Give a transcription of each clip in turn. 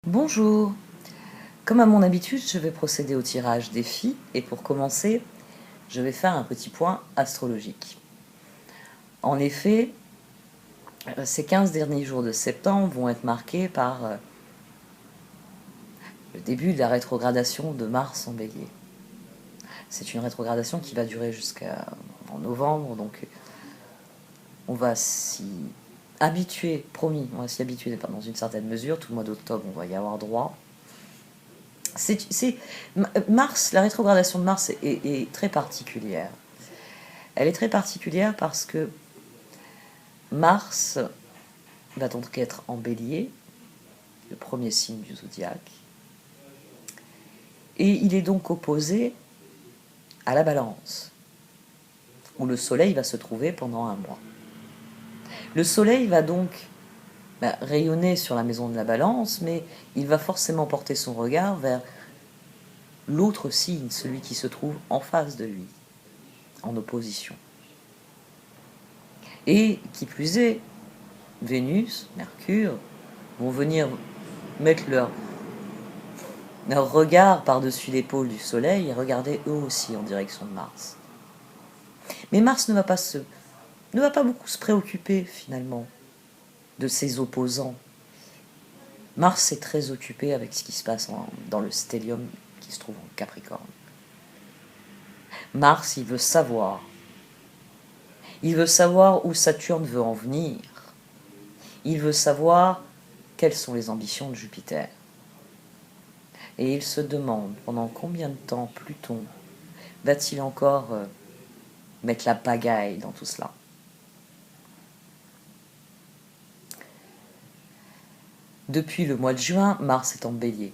Bonjour. Comme à mon habitude, je vais procéder au tirage des filles et pour commencer, je vais faire un petit point astrologique. En effet, ces 15 derniers jours de septembre vont être marqués par le début de la rétrogradation de Mars en Bélier. C'est une rétrogradation qui va durer jusqu'en novembre, donc on va s'y habituer, promis, on va s'y habituer dans une certaine mesure. Tout le mois d'octobre, on va y avoir droit. Mars, la rétrogradation de Mars est très particulière. Elle est très particulière parce que Mars va donc être en Bélier, le premier signe du zodiaque, et il est donc opposé à la Balance, où le Soleil va se trouver pendant un mois. Le Soleil va donc rayonner sur la maison de la Balance, mais il va forcément porter son regard vers l'autre signe, celui qui se trouve en face de lui, en opposition. Et qui plus est, Vénus, Mercure, vont venir mettre leur regard par-dessus l'épaule du Soleil et regarder eux aussi en direction de Mars. Mais Mars ne va pas beaucoup se préoccuper finalement de ses opposants. Mars est très occupé avec ce qui se passe dans le stellium qui se trouve en Capricorne. Mars, il veut savoir. Il veut savoir où Saturne veut en venir. Il veut savoir quelles sont les ambitions de Jupiter. Et il se demande pendant combien de temps Pluton va-t-il encore mettre la pagaille dans tout cela. Depuis le mois de juin, Mars est en Bélier.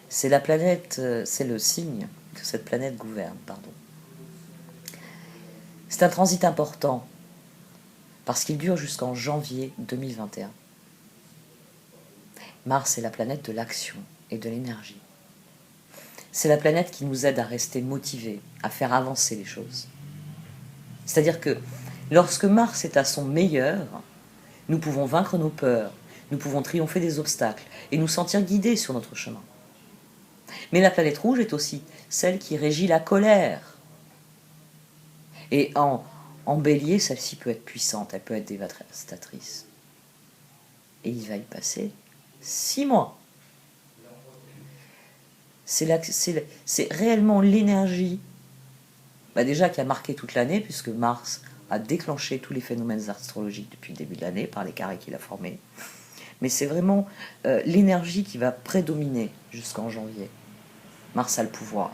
C'est la planète, c'est le signe que cette planète gouverne, pardon. C'est un transit important parce qu'il dure jusqu'en janvier 2021. Mars est la planète de l'action et de l'énergie. C'est la planète qui nous aide à rester motivés, à faire avancer les choses. C'est-à-dire que lorsque Mars est à son meilleur, nous pouvons vaincre nos peurs, nous pouvons triompher des obstacles et nous sentir guidés sur notre chemin. Mais la planète rouge est aussi celle qui régit la colère. Et en Bélier, celle-ci peut être puissante, elle peut être dévastatrice. Et il va y passer 6 mois. C'est réellement l'énergie déjà qui a marqué toute l'année, puisque Mars a déclenché tous les phénomènes astrologiques depuis le début de l'année par les carrés qu'il a formés. Mais c'est vraiment l'énergie qui va prédominer jusqu'en janvier. Mars a le pouvoir.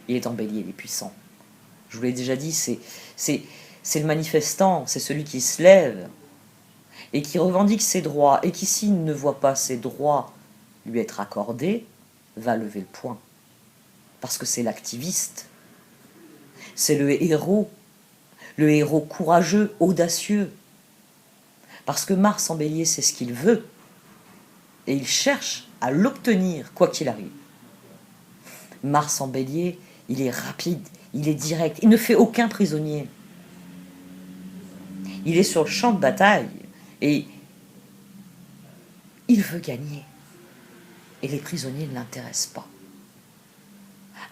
Il est en Bélier, il est puissant. Je vous l'ai déjà dit, c'est le manifestant, c'est celui qui se lève et qui revendique ses droits, et qui, s'il ne voit pas ses droits lui être accordés, va lever le poing. Parce que c'est l'activiste. C'est le héros courageux, audacieux. Parce que Mars en Bélier, c'est ce qu'il veut. Et il cherche à l'obtenir, quoi qu'il arrive. Mars en Bélier, il est rapide, il est direct, il ne fait aucun prisonnier. Il est sur le champ de bataille et il veut gagner. Et les prisonniers ne l'intéressent pas.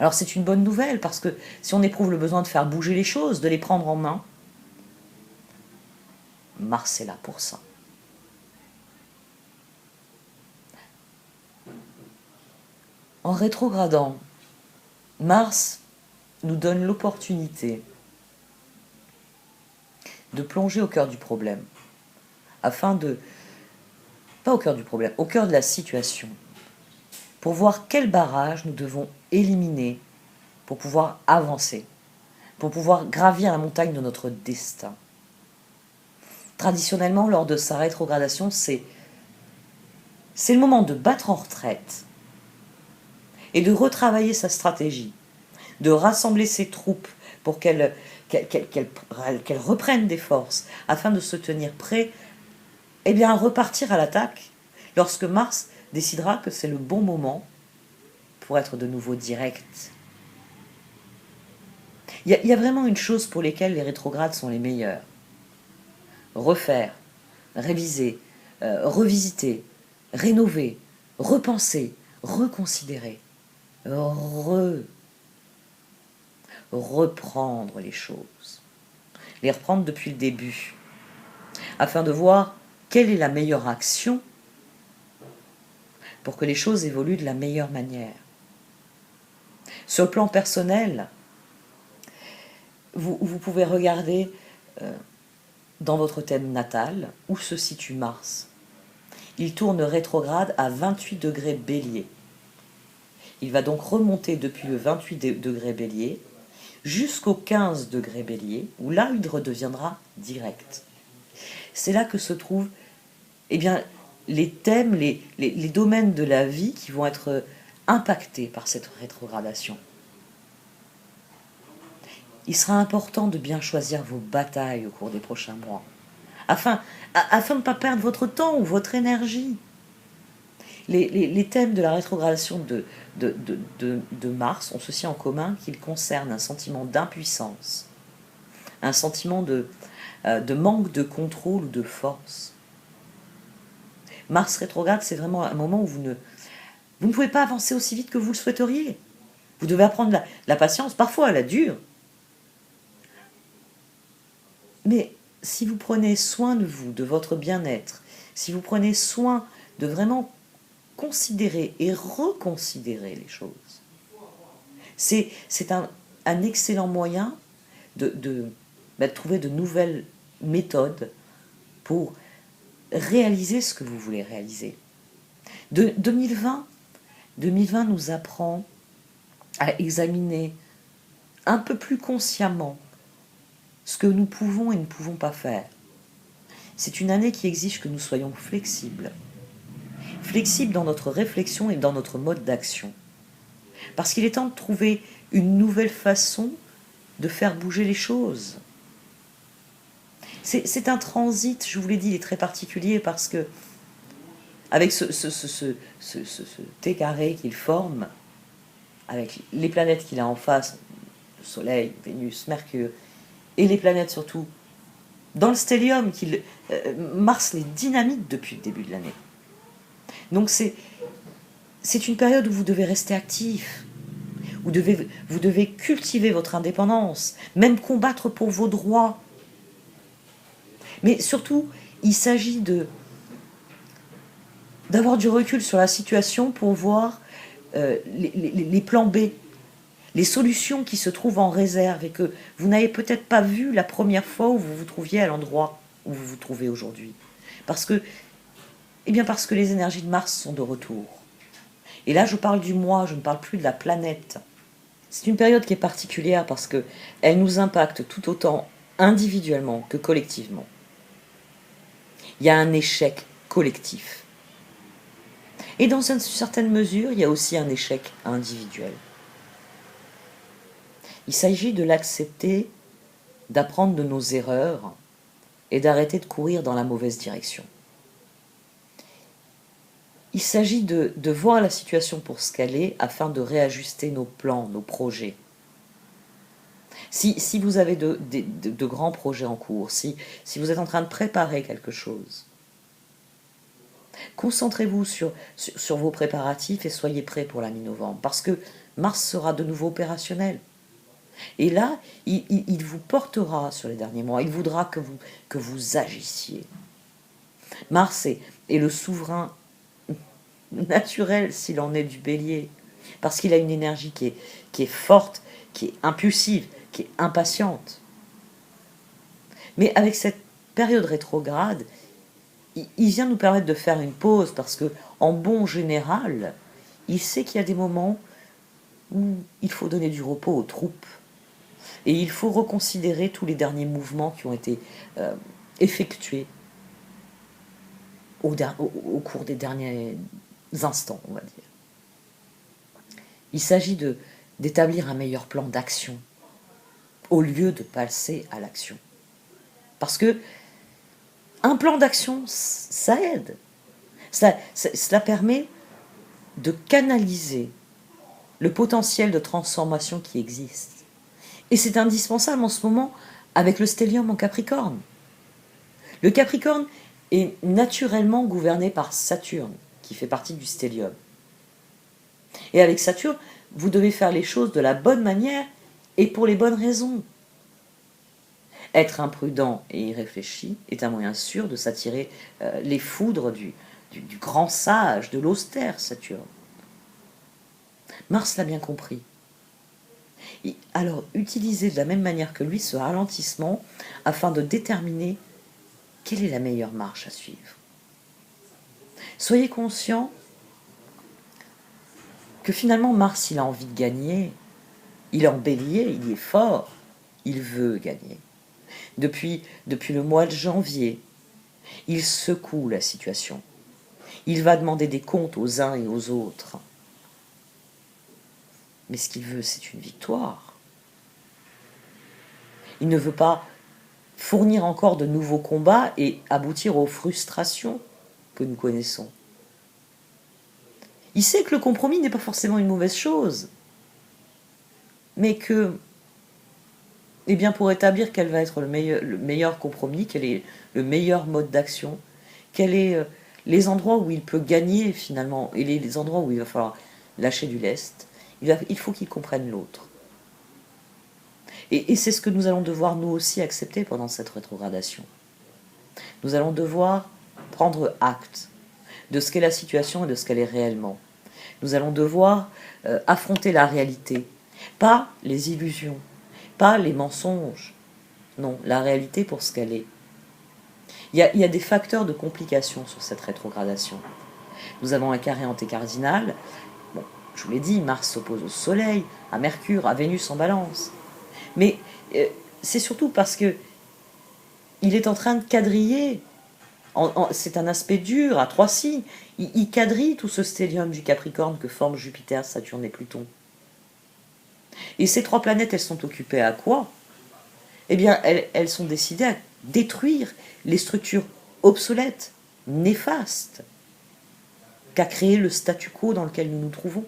Alors c'est une bonne nouvelle, parce que si on éprouve le besoin de faire bouger les choses, de les prendre en main, Mars est là pour ça. En rétrogradant, Mars nous donne l'opportunité de plonger au cœur du problème, pas au cœur du problème, au cœur de la situation, pour voir quel barrage nous devons éliminer pour pouvoir avancer, pour pouvoir gravir la montagne de notre destin. Traditionnellement, lors de sa rétrogradation, c'est le moment de battre en retraite et de retravailler sa stratégie, de rassembler ses troupes pour qu'elles reprennent des forces afin de se tenir prêts à repartir à l'attaque lorsque Mars décidera que c'est le bon moment pour être de nouveau direct. Il y a vraiment une chose pour lesquelles les rétrogrades sont les meilleurs. Refaire, réviser, revisiter, rénover, repenser, reconsidérer, reprendre les choses, les reprendre depuis le début, afin de voir quelle est la meilleure action pour que les choses évoluent de la meilleure manière. Sur le plan personnel, vous pouvez regarder dans votre thème natal où se situe Mars. Il tourne rétrograde à 28 degrés Bélier. Il va donc remonter depuis le 28 degrés Bélier jusqu'au 15 degrés Bélier, où là il redeviendra direct. C'est là que se trouvent les thèmes, les domaines de la vie qui vont être impactés par cette rétrogradation. Il sera important de bien choisir vos batailles au cours des prochains mois, afin de ne pas perdre votre temps ou votre énergie. Les thèmes de la rétrogradation de Mars ont ceci en commun qu'ils concernent un sentiment d'impuissance, un sentiment de manque de contrôle ou de force. Mars rétrograde, c'est vraiment un moment où vous ne pouvez pas avancer aussi vite que vous le souhaiteriez. Vous devez apprendre la patience, parfois elle est dure. Mais si vous prenez soin de vous, de votre bien-être, si vous prenez soin de vraiment considérer et reconsidérer les choses, c'est un excellent moyen de trouver de nouvelles méthodes pour réaliser ce que vous voulez réaliser. 2020 nous apprend à examiner un peu plus consciemment ce que nous pouvons et ne pouvons pas faire. C'est une année qui exige que nous soyons flexibles dans notre réflexion et dans notre mode d'action. Parce qu'il est temps de trouver une nouvelle façon de faire bouger les choses. C'est un transit, je vous l'ai dit, il est très particulier parce que avec ce T carré qu'il forme, avec les planètes qu'il a en face, le Soleil, Vénus, Mercure, et les planètes surtout, dans le stellium, Mars les dynamite depuis le début de l'année. Donc c'est une période où vous devez rester actif, où vous devez cultiver votre indépendance, même combattre pour vos droits. Mais surtout, il s'agit d'avoir du recul sur la situation pour voir les plans B, les solutions qui se trouvent en réserve et que vous n'avez peut-être pas vu la première fois où vous vous trouviez à l'endroit où vous vous trouvez aujourd'hui. Parce que les énergies de Mars sont de retour. Et là, je parle du moi, je ne parle plus de la planète. C'est une période qui est particulière parce qu'elle nous impacte tout autant individuellement que collectivement. Il y a un échec collectif. Et dans une certaine mesure, il y a aussi un échec individuel. Il s'agit de l'accepter, d'apprendre de nos erreurs et d'arrêter de courir dans la mauvaise direction. Il s'agit de voir la situation pour ce qu'elle est afin de réajuster nos plans, nos projets. Si vous avez de grands projets en cours, si vous êtes en train de préparer quelque chose, concentrez-vous sur vos préparatifs et soyez prêts pour la mi-novembre, parce que Mars sera de nouveau opérationnel. Et là, il vous portera sur les derniers mois, il voudra que vous agissiez. Mars est le souverain naturel, s'il en est du Bélier, parce qu'il a une énergie qui est forte, qui est impulsive, qui est impatiente. Mais avec cette période rétrograde, il vient nous permettre de faire une pause, parce que en bon général, il sait qu'il y a des moments où il faut donner du repos aux troupes. Et il faut reconsidérer tous les derniers mouvements qui ont été effectués au cours des derniers instants, on va dire. Il s'agit d'établir un meilleur plan d'action au lieu de passer à l'action. Parce que un plan d'action, ça aide. Cela permet de canaliser le potentiel de transformation qui existe. Et c'est indispensable en ce moment avec le stellium en Capricorne. Le Capricorne est naturellement gouverné par Saturne, qui fait partie du stellium. Et avec Saturne, vous devez faire les choses de la bonne manière et pour les bonnes raisons. Être imprudent et irréfléchi est un moyen sûr de s'attirer les foudres du grand sage, de l'austère Saturne. Mars l'a bien compris. Et alors, utilisez de la même manière que lui ce ralentissement afin de déterminer quelle est la meilleure marche à suivre. Soyez conscient que finalement Mars, il a envie de gagner, il est en bélier, il est fort, il veut gagner. Depuis le mois de janvier, il secoue la situation. Il va demander des comptes aux uns et aux autres. Mais ce qu'il veut, c'est une victoire. Il ne veut pas fournir encore de nouveaux combats et aboutir aux frustrations que nous connaissons. Il sait que le compromis n'est pas forcément une mauvaise chose, mais que, eh bien, pour établir quel va être le meilleur compromis, quel est le meilleur mode d'action, quels sont les endroits où il peut gagner finalement, et les endroits où il va falloir lâcher du lest, il faut qu'il comprenne l'autre. Et c'est ce que nous allons devoir nous aussi accepter pendant cette rétrogradation. Nous allons devoir prendre acte de ce qu'est la situation et de ce qu'elle est réellement. Nous allons devoir affronter la réalité, pas les illusions, pas les mensonges. Non, la réalité pour ce qu'elle est. Il y a des facteurs de complication sur cette rétrogradation. Nous avons un carré antécardinal. Bon, je vous l'ai dit, Mars s'oppose au Soleil, à Mercure, à Vénus en Balance. Mais c'est surtout parce que il est en train de quadriller. C'est un aspect dur, à 3 signes. Il quadrille tout ce stellium du Capricorne que forment Jupiter, Saturne et Pluton. Et ces 3 planètes, elles sont occupées à quoi? Eh bien, elles sont décidées à détruire les structures obsolètes, néfastes, qu'a créé le statu quo dans lequel nous nous trouvons.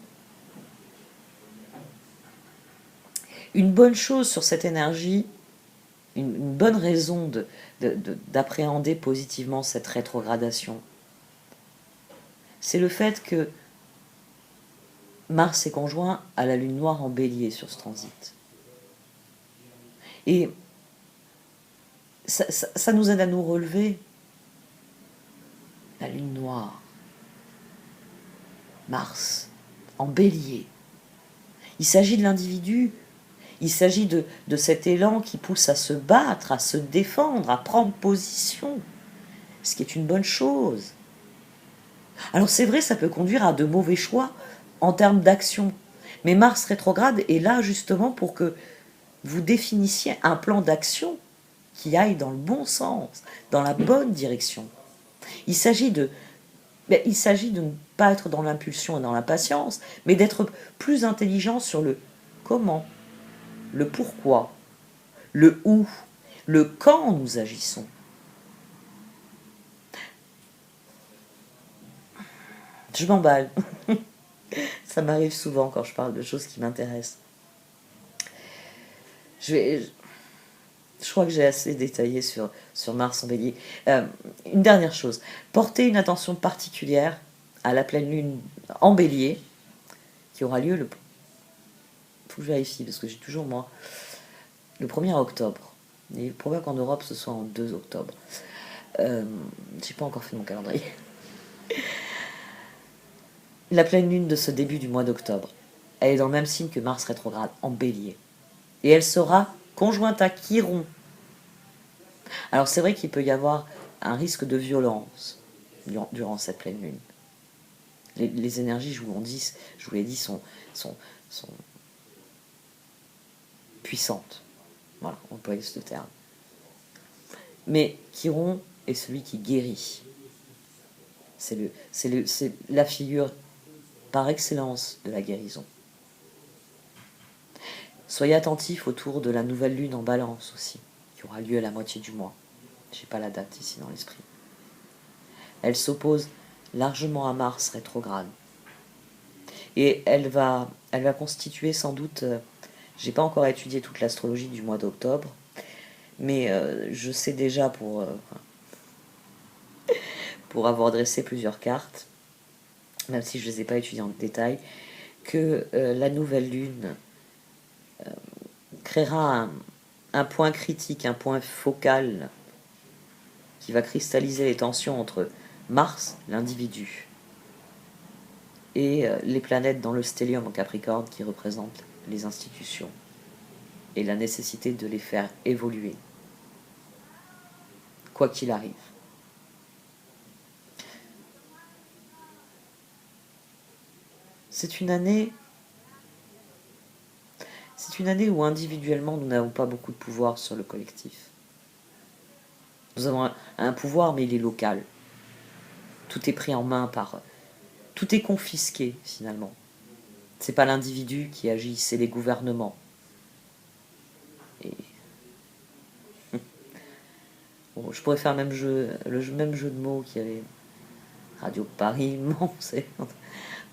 Une bonne chose sur cette énergie, une bonne raison d'appréhender positivement cette rétrogradation, c'est le fait que Mars est conjoint à la Lune noire en Bélier sur ce transit. Et ça nous aide à nous relever. La Lune noire, Mars, en Bélier. Il s'agit de l'individu. Il s'agit de cet élan qui pousse à se battre, à se défendre, à prendre position, ce qui est une bonne chose. Alors c'est vrai, ça peut conduire à de mauvais choix en termes d'action. Mais Mars rétrograde est là justement pour que vous définissiez un plan d'action qui aille dans le bon sens, dans la bonne direction. Il s'agit de ne pas être dans l'impulsion et dans l'impatience, mais d'être plus intelligent sur le comment, le pourquoi, le où, le quand nous agissons. Je m'emballe. Ça m'arrive souvent quand je parle de choses qui m'intéressent. Je crois que j'ai assez détaillé sur Mars en Bélier. Une dernière chose. Portez une attention particulière à la pleine lune en Bélier, qui aura lieu faut que je vérifie, parce que j'ai toujours, moi, le 1er octobre. Il est probable qu'en Europe, ce soit en 2 octobre. J'ai pas encore fait mon calendrier. La pleine lune de ce début du mois d'octobre, elle est dans le même signe que Mars rétrograde, en Bélier. Et elle sera conjointe à Chiron. Alors c'est vrai qu'il peut y avoir un risque de violence durant cette pleine lune. Les énergies, je vous l'ai dit, sont puissantes. Voilà, on peut employer ce terme. Mais Chiron est celui qui guérit. C'est la figure par excellence de la guérison. Soyez attentifs autour de la nouvelle lune en Balance aussi, qui aura lieu à la moitié du mois. Je n'ai pas la date ici dans l'esprit. Elle s'oppose largement à Mars rétrograde. Et elle va constituer sans doute, j'ai pas encore étudié toute l'astrologie du mois d'octobre, mais je sais déjà pour avoir dressé plusieurs cartes, même si je ne les ai pas étudiés en détail, que la nouvelle lune créera un point critique, un point focal qui va cristalliser les tensions entre Mars, l'individu, et les planètes dans le stellium en Capricorne qui représentent les institutions et la nécessité de les faire évoluer, quoi qu'il arrive. C'est une année où individuellement nous n'avons pas beaucoup de pouvoir sur le collectif. Nous avons un pouvoir, mais il est local. Tout est pris en main par... Tout est confisqué, finalement. C'est pas l'individu qui agit, c'est les gouvernements. Et... Bon, je pourrais faire le même jeu de mots qu'il y avait Radio Paris, ment, c'est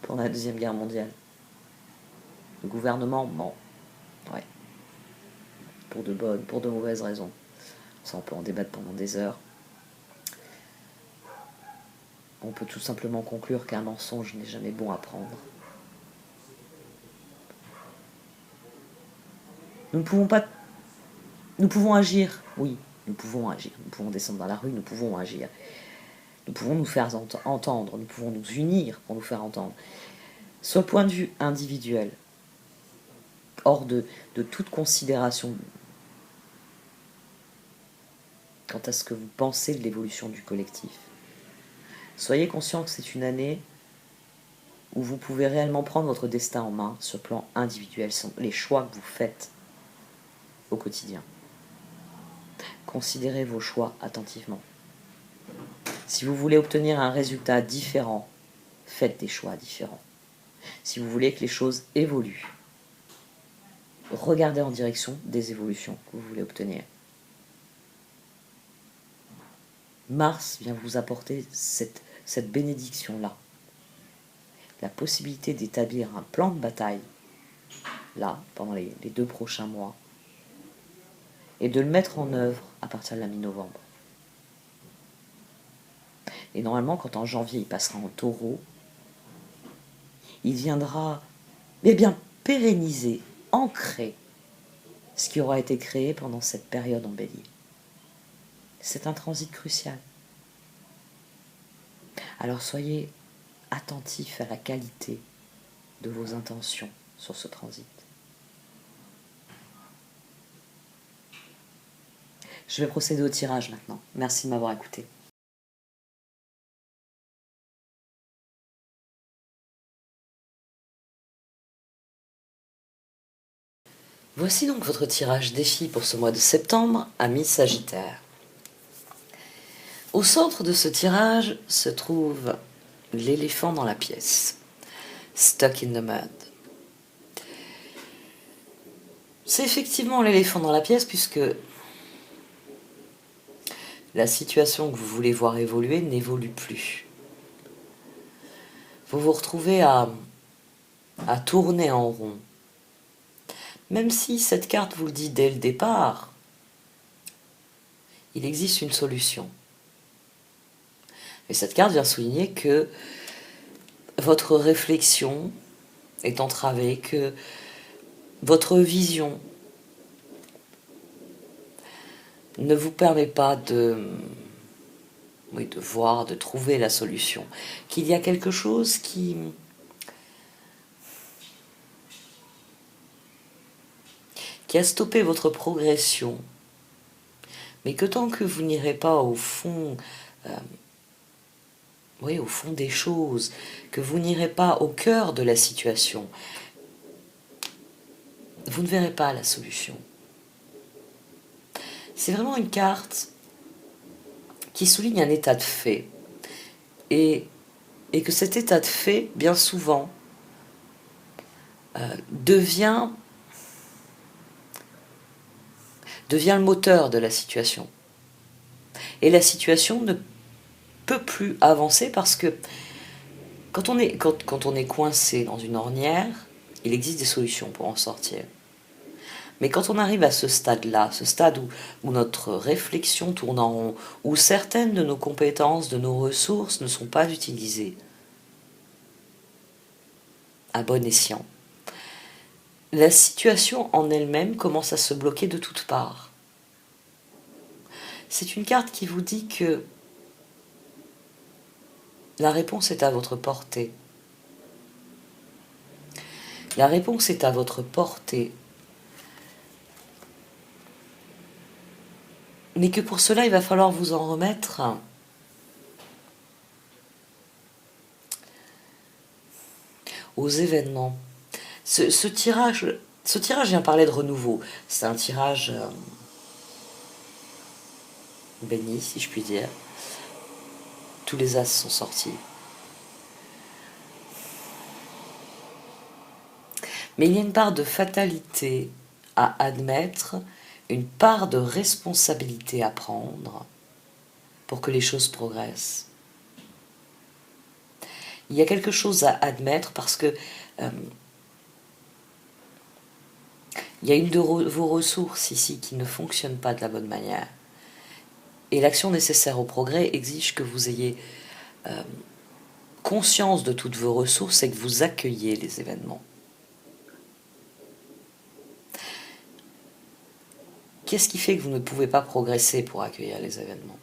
pendant la Deuxième Guerre mondiale. Le gouvernement ment. Ouais. Pour de bonnes, pour de mauvaises raisons. Ça, on peut en débattre pendant des heures. On peut tout simplement conclure qu'un mensonge n'est jamais bon à prendre. Nous pouvons agir, oui, nous pouvons agir. Nous pouvons descendre dans la rue, nous pouvons agir. Nous pouvons nous faire entendre, nous pouvons nous unir pour nous faire entendre. Sur le point de vue individuel, hors de toute considération quant à ce que vous pensez de l'évolution du collectif, soyez conscient que c'est une année où vous pouvez réellement prendre votre destin en main sur le plan individuel, les choix que vous faites au quotidien. Considérez vos choix attentivement. Si vous voulez obtenir un résultat différent, faites des choix différents. Si vous voulez que les choses évoluent, regardez en direction des évolutions que vous voulez obtenir. Mars vient vous apporter cette bénédiction-là. La possibilité d'établir un plan de bataille, là, pendant les 2 prochains mois, et de le mettre en œuvre à partir de la mi-novembre. Et normalement, quand en janvier il passera en taureau, il viendra pérenniser, ancrer ce qui aura été créé pendant cette période en bélier. C'est un transit crucial. Alors soyez attentifs à la qualité de vos intentions sur ce transit. Je vais procéder au tirage maintenant. Merci de m'avoir écouté. Voici donc votre tirage défi pour ce mois de septembre, amis Sagittaire. Au centre de ce tirage se trouve l'éléphant dans la pièce, stuck in the mud. C'est effectivement l'éléphant dans la pièce puisque la situation que vous voulez voir évoluer n'évolue plus. Vous vous retrouvez à tourner en rond. Même si cette carte vous le dit dès le départ, il existe une solution. Et cette carte vient souligner que votre réflexion est entravée, que votre vision ne vous permet pas de voir, de trouver la solution. Qu'il y a quelque chose qui a stoppé votre progression, mais que tant que vous n'irez pas au fond des choses, que vous n'irez pas au cœur de la situation, vous ne verrez pas la solution. C'est vraiment une carte qui souligne un état de fait, et que cet état de fait, bien souvent, devient le moteur de la situation. Et la situation ne peut plus avancer parce que quand on est coincé dans une ornière, il existe des solutions pour en sortir. Mais quand on arrive à ce stade-là, ce stade où notre réflexion tourne en rond, où certaines de nos compétences, de nos ressources ne sont pas utilisées, à bon escient. La situation en elle-même commence à se bloquer de toutes parts. C'est une carte qui vous dit que la réponse est à votre portée. La réponse est à votre portée. Mais que pour cela, il va falloir vous en remettre aux événements. Ce tirage vient parler de renouveau. C'est un tirage béni, si je puis dire. Tous les as sont sortis. Mais il y a une part de fatalité à admettre, une part de responsabilité à prendre pour que les choses progressent. Il y a quelque chose à admettre parce que il y a une de vos ressources ici qui ne fonctionne pas de la bonne manière. Et l'action nécessaire au progrès exige que vous ayez conscience de toutes vos ressources et que vous accueillez les événements. Qu'est-ce qui fait que vous ne pouvez pas progresser pour accueillir les événements?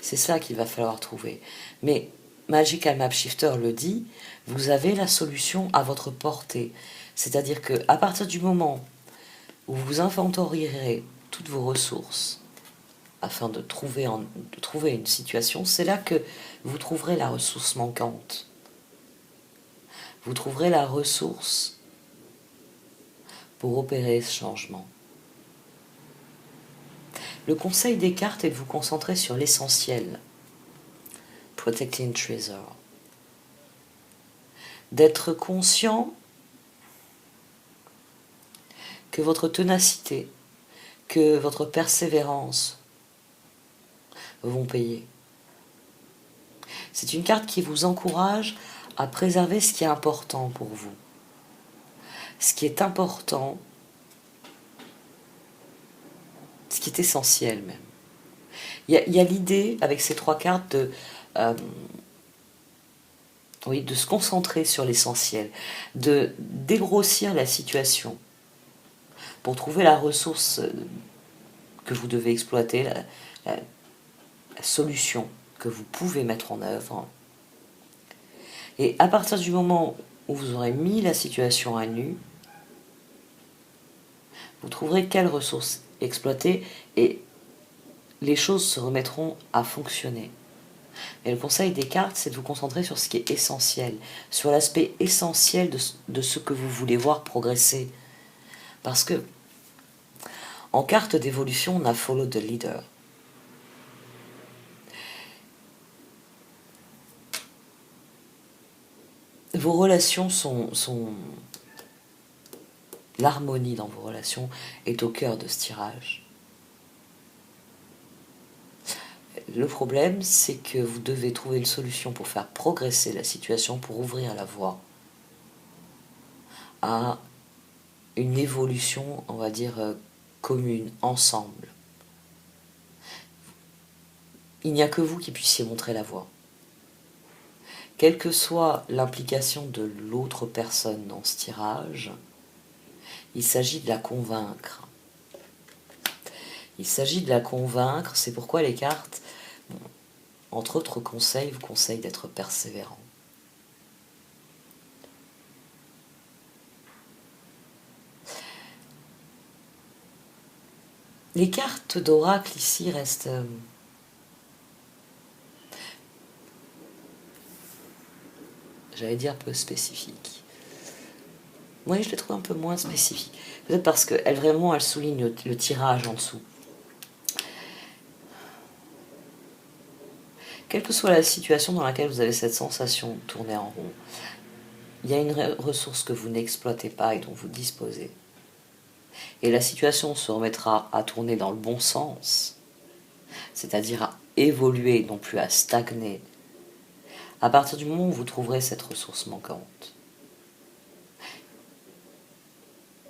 C'est ça qu'il va falloir trouver. Mais Magical Map Shifter le dit, vous avez la solution à votre portée. C'est-à-dire qu'à partir du moment où vous inventorierez toutes vos ressources afin de trouver une situation, c'est là que vous trouverez la ressource manquante. Vous trouverez la ressource pour opérer ce changement. Le conseil des cartes est de vous concentrer sur l'essentiel. Protecting Treasure. D'être conscient que votre ténacité, que votre persévérance vont payer. C'est une carte qui vous encourage à préserver ce qui est important pour vous. Ce qui est important, ce qui est essentiel même. Il y a l'idée, avec ces trois cartes, de se concentrer sur l'essentiel, de dégrossir la situation pour trouver la ressource que vous devez exploiter, la solution que vous pouvez mettre en œuvre. Et à partir du moment où vous aurez mis la situation à nu, vous trouverez quelles ressources exploiter et les choses se remettront à fonctionner. Et le conseil des cartes, c'est de vous concentrer sur ce qui est essentiel, sur l'aspect essentiel de ce que vous voulez voir progresser. Parce que, en carte d'évolution, on a Follow the Leader. Vos relations sont... L'harmonie dans vos relations est au cœur de ce tirage. Le problème, c'est que vous devez trouver une solution pour faire progresser la situation, pour ouvrir la voie à une évolution, on va dire, commune, ensemble. Il n'y a que vous qui puissiez montrer la voie. Quelle que soit l'implication de l'autre personne dans ce tirage, il s'agit de la convaincre. Il s'agit de la convaincre, c'est pourquoi les cartes, entre autres conseils, vous conseillent d'être persévérant. Les cartes d'oracle ici restent... j'allais dire peu spécifiques. Oui, je les trouve un peu moins spécifiques. Peut-être parce qu'elle souligne le tirage en dessous. Quelle que soit la situation dans laquelle vous avez cette sensation de tourner en rond, il y a une ressource que vous n'exploitez pas et dont vous disposez. Et la situation se remettra à tourner dans le bon sens, c'est-à-dire à évoluer, non plus à stagner, à partir du moment où vous trouverez cette ressource manquante.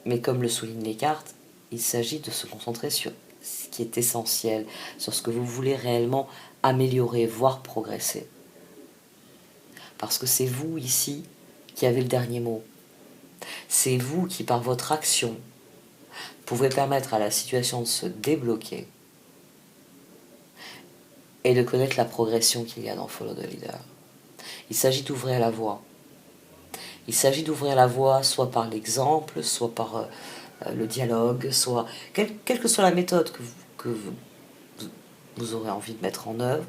Mais comme le soulignent les cartes, il s'agit de se concentrer sur ce qui est essentiel, sur ce que vous voulez réellement améliorer, voire progresser. Parce que c'est vous ici qui avez le dernier mot. C'est vous qui, par votre action, pouvez permettre à la situation de se débloquer et de connaître la progression qu'il y a dans Follow the Leader. Il s'agit d'ouvrir la voie. Il s'agit d'ouvrir la voie soit par l'exemple, soit par le dialogue, soit quelle que soit la méthode que vous aurez envie de mettre en œuvre.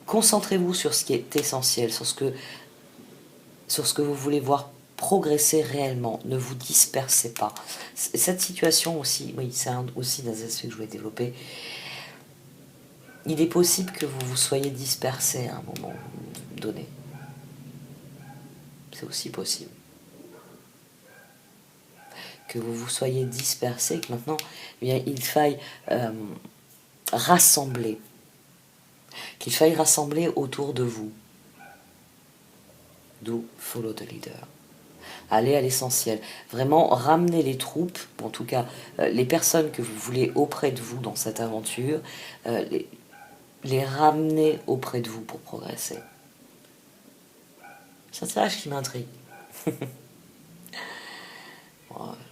Concentrez-vous sur ce qui est essentiel, sur ce que vous voulez voir progresser réellement. Ne vous dispersez pas. Cette situation aussi, oui, c'est aussi des aspects que je voulais développer. Il est possible que vous vous soyez dispersé à un moment donné. C'est aussi possible. Que vous vous soyez dispersé, que maintenant, eh bien, il faille rassembler. Qu'il faille rassembler autour de vous. D'où Follow the Leader. Allez à l'essentiel. Vraiment ramener les troupes, en tout cas les personnes que vous voulez auprès de vous dans cette aventure, les ramener auprès de vous pour progresser. C'est un tirage qui m'intrigue.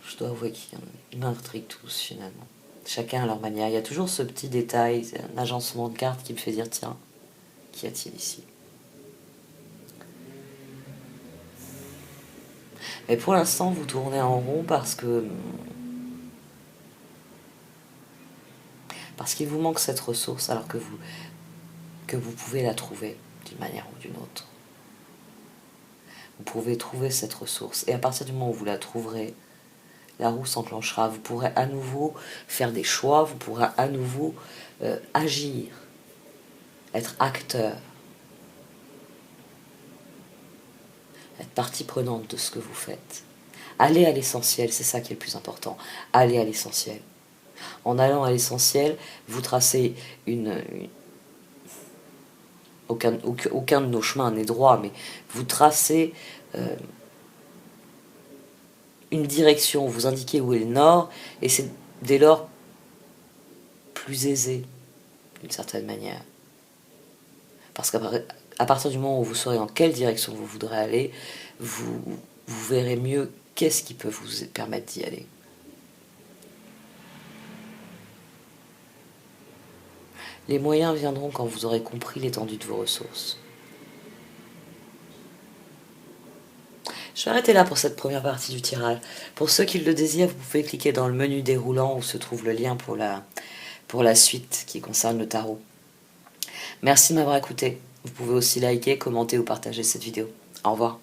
Je dois avouer qu'ils m'intriguent tous finalement. Chacun à leur manière. Il y a toujours ce petit détail, un agencement de cartes qui me fait dire tiens, qu'y a-t-il ici? Mais pour l'instant, vous tournez en rond parce qu'il vous manque cette ressource alors que vous pouvez la trouver d'une manière ou d'une autre. Vous pouvez trouver cette ressource et à partir du moment où vous la trouverez, la roue s'enclenchera. Vous pourrez à nouveau faire des choix, vous pourrez à nouveau agir, être acteur, être partie prenante de ce que vous faites. Allez à l'essentiel, c'est ça qui est le plus important. Allez à l'essentiel. En allant à l'essentiel, vous tracez aucun de nos chemins n'est droit, mais vous tracez une direction, vous indiquez où est le nord, et c'est dès lors plus aisé, d'une certaine manière. Parce qu'à partir du moment où vous saurez dans quelle direction vous voudrez aller, vous verrez mieux qu'est-ce qui peut vous permettre d'y aller. Les moyens viendront quand vous aurez compris l'étendue de vos ressources. Je vais arrêter là pour cette première partie du tirage. Pour ceux qui le désirent, vous pouvez cliquer dans le menu déroulant où se trouve le lien pour la suite qui concerne le tarot. Merci de m'avoir écouté. Vous pouvez aussi liker, commenter ou partager cette vidéo. Au revoir.